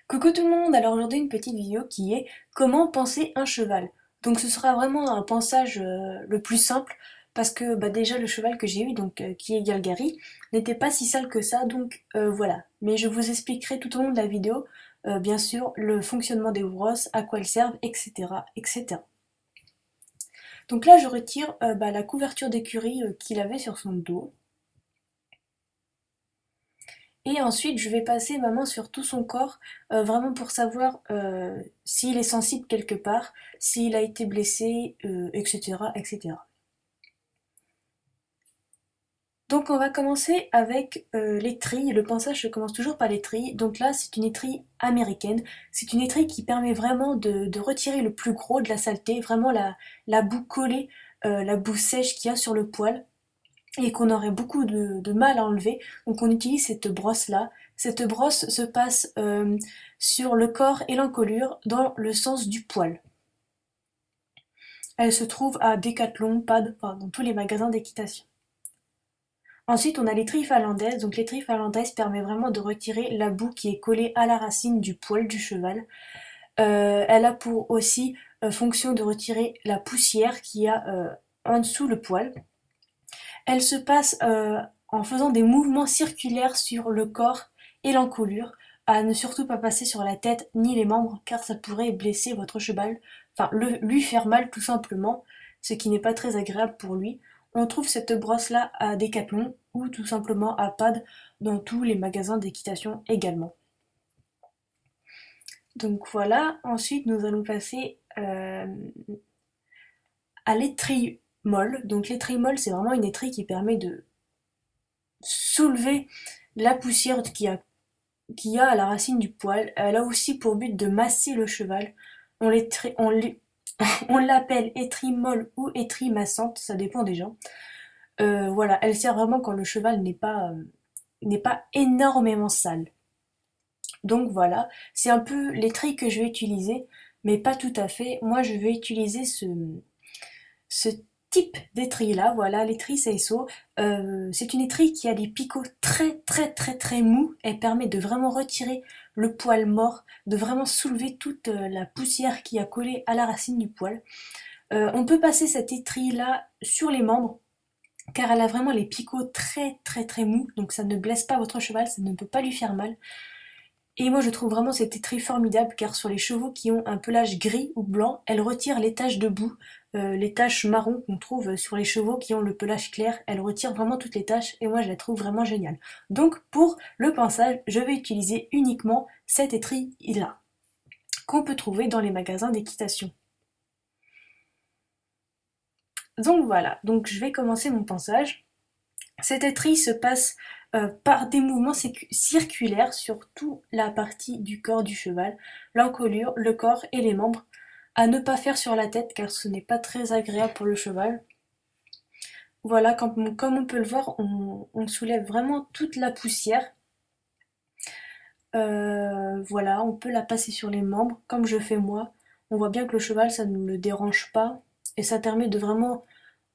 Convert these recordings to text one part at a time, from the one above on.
Coucou tout le monde, alors aujourd'hui une petite vidéo qui est comment penser un cheval. Donc ce sera vraiment un pensage le plus simple parce que déjà le cheval que j'ai eu, qui est Galgari, n'était pas si sale que ça, donc voilà. Mais je vous expliquerai tout au long de la vidéo, bien sûr, le fonctionnement des brosses, à quoi elles servent, etc. etc. Donc là je retire la couverture d'écurie qu'il avait sur son dos. Et ensuite, je vais passer ma main sur tout son corps, vraiment pour savoir s'il est sensible quelque part, s'il a été blessé, etc., etc. Donc on va commencer avec l'étrille. Le pansage se commence toujours par l'étrille. Donc là, c'est une étrille américaine. C'est une étrille qui permet vraiment de retirer le plus gros de la saleté, vraiment la boue collée, la boue sèche qu'il y a sur le poil, et qu'on aurait beaucoup de mal à enlever. Donc on utilise cette brosse-là. Cette brosse se passe sur le corps et l'encolure dans le sens du poil. Elle se trouve à Decathlon, Pad, enfin, dans tous les magasins d'équitation. Ensuite, on a l'étrille finlandaise. Donc l'étrille finlandaise permet vraiment de retirer la boue qui est collée à la racine du poil du cheval. Elle a pour aussi fonction de retirer la poussière qu'il y a en dessous le poil. Elle se passe en faisant des mouvements circulaires sur le corps et l'encolure, à ne surtout pas passer sur la tête ni les membres car ça pourrait blesser votre cheval, enfin lui faire mal tout simplement, ce qui n'est pas très agréable pour lui. On trouve cette brosse là à Decathlon ou tout simplement à Pad dans tous les magasins d'équitation également. Donc voilà, ensuite nous allons passer à l'étrille molle. Donc l'étrille molle, c'est vraiment une étrille qui permet de soulever la poussière qu'il y a à la racine du poil. Elle a aussi pour but de masser le cheval. On on l'appelle étrille molle ou étrille massante, ça dépend des gens. Voilà, elle sert vraiment quand le cheval n'est pas énormément sale. Donc voilà, c'est un peu l'étrille que je vais utiliser, mais pas tout à fait. Moi, je vais utiliser ce type d'étrille là, voilà, l'étrille Seiso. C'est une étrille qui a des picots très très très très mous. Elle permet de vraiment retirer le poil mort, de vraiment soulever toute la poussière qui a collé à la racine du poil. On peut passer cette étrille là sur les membres car elle a vraiment les picots très très très mous, donc ça ne blesse pas votre cheval, ça ne peut pas lui faire mal. Et moi je trouve vraiment cette étrille formidable car sur les chevaux qui ont un pelage gris ou blanc, elle retire les taches de boue, les taches marron qu'on trouve sur les chevaux qui ont le pelage clair, elle retire vraiment toutes les taches et moi je la trouve vraiment géniale. Donc pour le pinçage, je vais utiliser uniquement cette étrille là qu'on peut trouver dans les magasins d'équitation. Donc voilà, donc je vais commencer mon pinçage. Cette étrille se passe par des mouvements circulaires sur toute la partie du corps du cheval, l'encolure, le corps et les membres, à ne pas faire sur la tête car ce n'est pas très agréable pour le cheval. Voilà, comme on peut le voir, on soulève vraiment toute la poussière. Voilà, on peut la passer sur les membres, comme je fais moi. On voit bien que le cheval, ça ne le dérange pas, et ça permet de vraiment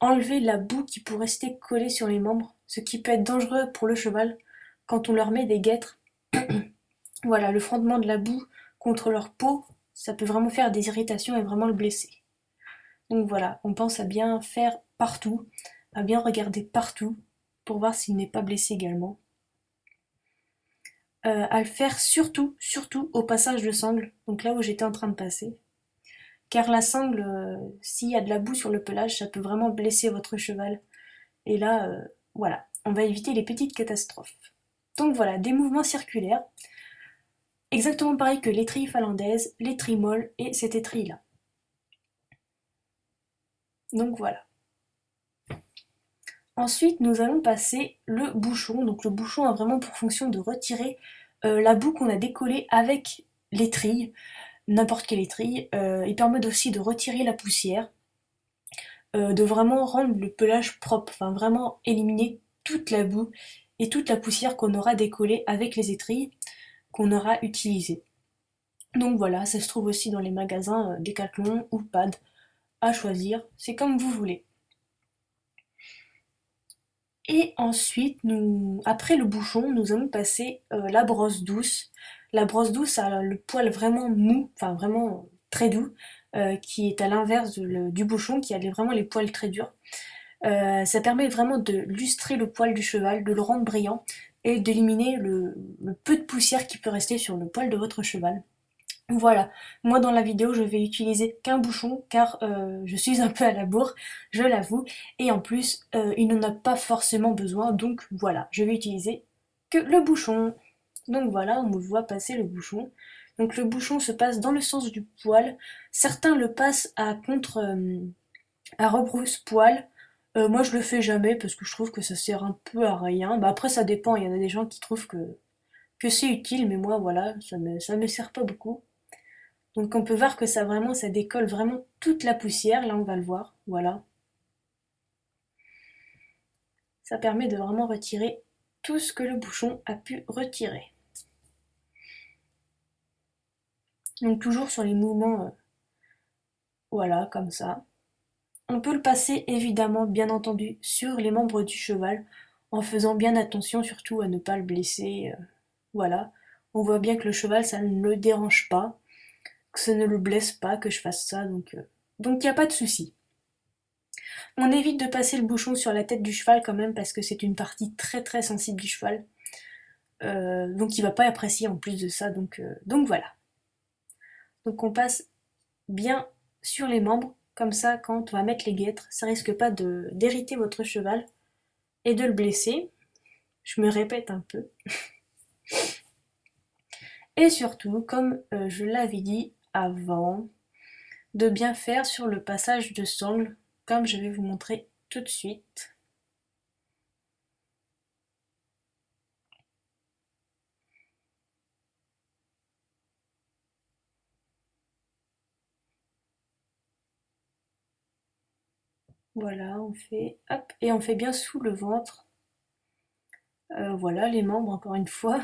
enlever la boue qui pourrait rester collée sur les membres, ce qui peut être dangereux pour le cheval quand on leur met des guêtres. Voilà, le frottement de la boue contre leur peau, ça peut vraiment faire des irritations et vraiment le blesser. Donc voilà, on pense à bien faire partout, à bien regarder partout pour voir s'il n'est pas blessé également. À le faire surtout, surtout au passage de sangle, donc là où j'étais en train de passer. Car la sangle, s'il y a de la boue sur le pelage, ça peut vraiment blesser votre cheval. Et là, voilà, on va éviter les petites catastrophes. Donc voilà, des mouvements circulaires, exactement pareil que l'étrille finlandaise, l'étrille molle et cette étrille-là. Donc voilà. Ensuite, nous allons passer le bouchon. Donc le bouchon a vraiment pour fonction de retirer la boue qu'on a décollée avec l'étrille, n'importe quelle étrille. Il permet aussi de retirer la poussière, de vraiment rendre le pelage propre, enfin vraiment éliminer toute la boue et toute la poussière qu'on aura décollée avec les étrilles qu'on aura utilisées. Donc voilà, ça se trouve aussi dans les magasins Decathlon ou Pad, à choisir, c'est comme vous voulez. Et ensuite, après le bouchon, nous allons passer la brosse douce. La brosse douce a le poil vraiment mou, enfin vraiment très doux, qui est à l'inverse du bouchon qui a vraiment les poils très durs. Ça permet vraiment de lustrer le poil du cheval, de le rendre brillant et d'éliminer le peu de poussière qui peut rester sur le poil de votre cheval. Voilà, moi dans la vidéo je vais utiliser qu'un bouchon car je suis un peu à la bourre, je l'avoue, et en plus il n'en a pas forcément besoin, donc voilà, je vais utiliser que le bouchon. Donc voilà, on me voit passer le bouchon. Donc le bouchon se passe dans le sens du poil, certains le passent à rebrousse-poil. Moi je le fais jamais parce que je trouve que ça sert un peu à rien. Bah après ça dépend, il y en a des gens qui trouvent que c'est utile, mais moi voilà, ça me sert pas beaucoup. Donc on peut voir que ça décolle vraiment toute la poussière, là on va le voir, voilà. Ça permet de vraiment retirer tout ce que le bouchon a pu retirer. Donc toujours sur les mouvements, voilà, comme ça. On peut le passer évidemment, bien entendu, sur les membres du cheval, en faisant bien attention surtout à ne pas le blesser, voilà. On voit bien que le cheval, ça ne le dérange pas, que ça ne le blesse pas que je fasse ça, donc il n'y a pas de souci. On évite de passer le bouchon sur la tête du cheval quand même parce que c'est une partie très très sensible du cheval. Donc il va pas apprécier en plus de ça, donc voilà. Donc on passe bien sur les membres, comme ça quand on va mettre les guêtres, ça risque pas d'irriter votre cheval et de le blesser. Je me répète un peu. Et surtout, comme je l'avais dit avant, de bien faire sur le passage de sangle, comme je vais vous montrer tout de suite. Voilà, on fait, hop, et on fait bien sous le ventre. Voilà, les membres encore une fois.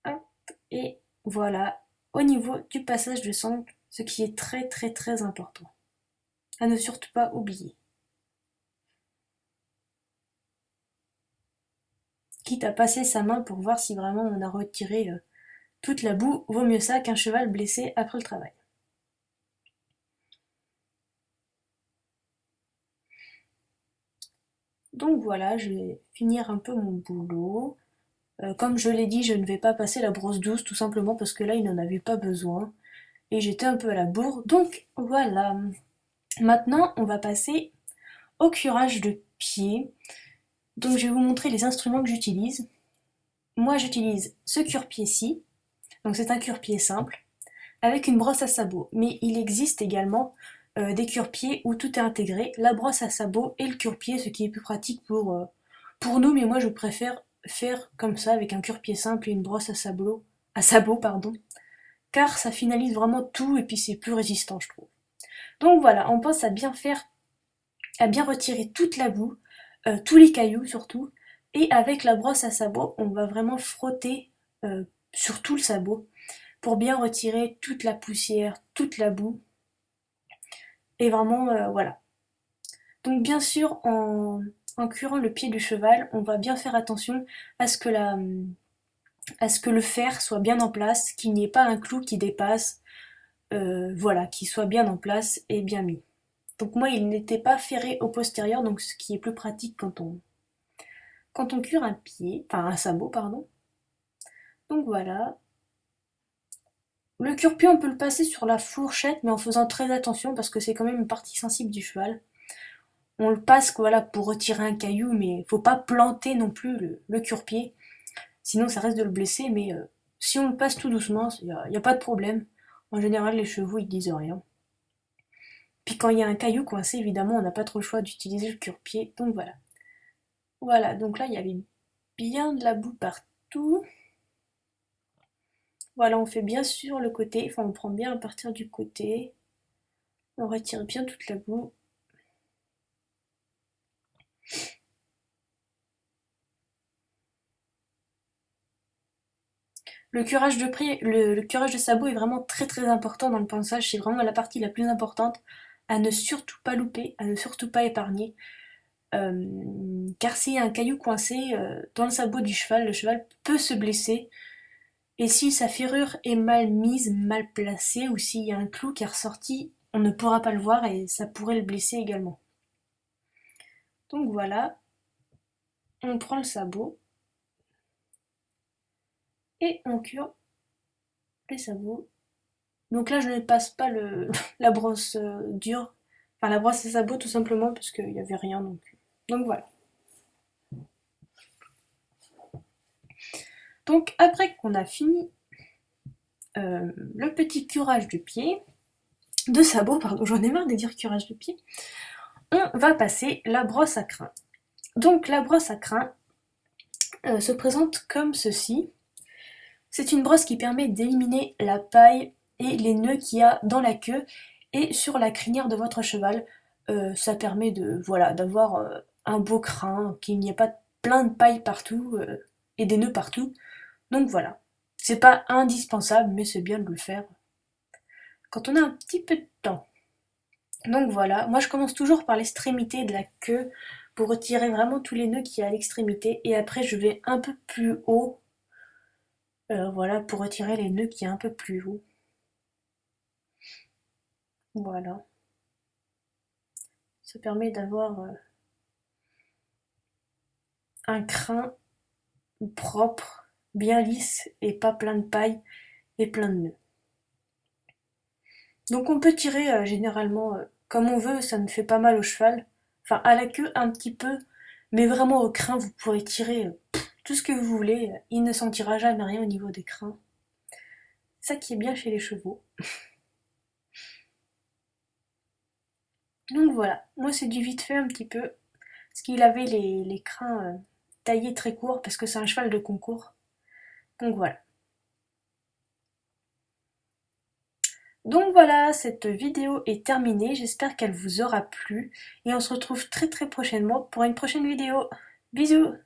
Hop, et voilà, au niveau du passage de sangle, ce qui est très très très important. À ne surtout pas oublier. Quitte à passer sa main pour voir si vraiment on a retiré toute la boue, vaut mieux ça qu'un cheval blessé après le travail. Donc voilà, je vais finir un peu mon boulot. Comme je l'ai dit, je ne vais pas passer la brosse douce tout simplement parce que là il n'en avait pas besoin. Et j'étais un peu à la bourre. Donc voilà. Maintenant on va passer au curage de pied. Donc je vais vous montrer les instruments que j'utilise. Moi j'utilise ce cure-pied-ci. Donc c'est un cure-pied simple avec une brosse à sabot. Mais il existe également des cure-pieds où tout est intégré, la brosse à sabot et le cure-pied, ce qui est plus pratique pour nous, mais moi je préfère faire comme ça avec un cure-pied simple et une brosse à sabot pardon, car ça finalise vraiment tout et puis c'est plus résistant je trouve. Donc voilà, on pense à bien retirer toute la boue, tous les cailloux surtout, et avec la brosse à sabot, on va vraiment frotter sur tout le sabot pour bien retirer toute la poussière, toute la boue. Et vraiment, voilà. Donc bien sûr, en curant le pied du cheval, on va bien faire attention à ce que, à ce que le fer soit bien en place, qu'il n'y ait pas un clou qui dépasse, voilà, qu'il soit bien en place et bien mis. Donc moi, il n'était pas ferré au postérieur, donc ce qui est plus pratique quand on cure un pied, enfin un sabot, pardon. Donc voilà. Le cure-pied, on peut le passer sur la fourchette, mais en faisant très attention parce que c'est quand même une partie sensible du cheval. On le passe voilà, pour retirer un caillou, mais faut pas planter non plus le cure-pied, sinon ça reste de le blesser, mais si on le passe tout doucement, y a pas de problème. En général, les chevaux ils disent rien. Puis quand il y a un caillou coincé, évidemment, on n'a pas trop le choix d'utiliser le cure-pied, donc voilà. Voilà, donc là il y avait bien de la boue partout. Voilà, on fait bien sur le côté, enfin on prend bien à partir du côté, on retire bien toute la boue. Le curage de sabot est vraiment très très important dans le ponçage, c'est vraiment la partie la plus importante à ne surtout pas louper, à ne surtout pas épargner. car s'il y a un caillou coincé dans le sabot du cheval, le cheval peut se blesser. Et si sa ferrure est mal mise, mal placée, ou s'il y a un clou qui est ressorti, on ne pourra pas le voir et ça pourrait le blesser également. Donc voilà, on prend le sabot et on cure les sabots. Donc là, je ne passe pas la brosse dure, enfin la brosse à sabot tout simplement parce qu'il n'y avait rien. Donc voilà. Donc après qu'on a fini le petit curage de pied, de sabot, pardon, j'en ai marre de dire curage de pied, on va passer la brosse à crin. Donc la brosse à crin se présente comme ceci. C'est une brosse qui permet d'éliminer la paille et les nœuds qu'il y a dans la queue et sur la crinière de votre cheval. Ça permet d'avoir un beau crin, qu'il n'y ait pas plein de paille partout et des nœuds partout. Donc voilà. C'est pas indispensable, mais c'est bien de le faire quand on a un petit peu de temps. Donc voilà, moi je commence toujours par l'extrémité de la queue pour retirer vraiment tous les nœuds qu'il y a à l'extrémité et après je vais un peu plus haut, voilà, pour retirer les nœuds qui est un peu plus haut. Voilà. Ça permet d'avoir un crin propre, bien lisse et pas plein de paille et plein de nœuds. Donc on peut tirer généralement comme on veut, ça ne fait pas mal au cheval. Enfin à la queue un petit peu, mais vraiment au crin vous pourrez tirer tout ce que vous voulez, il ne sentira jamais rien au niveau des crins. Ça qui est bien chez les chevaux. Donc voilà, moi c'est du vite fait un petit peu, parce qu'il avait les crins taillés très courts, parce que c'est un cheval de concours. Donc voilà. Donc voilà, cette vidéo est terminée, j'espère qu'elle vous aura plu, et on se retrouve très très prochainement pour une prochaine vidéo. Bisous!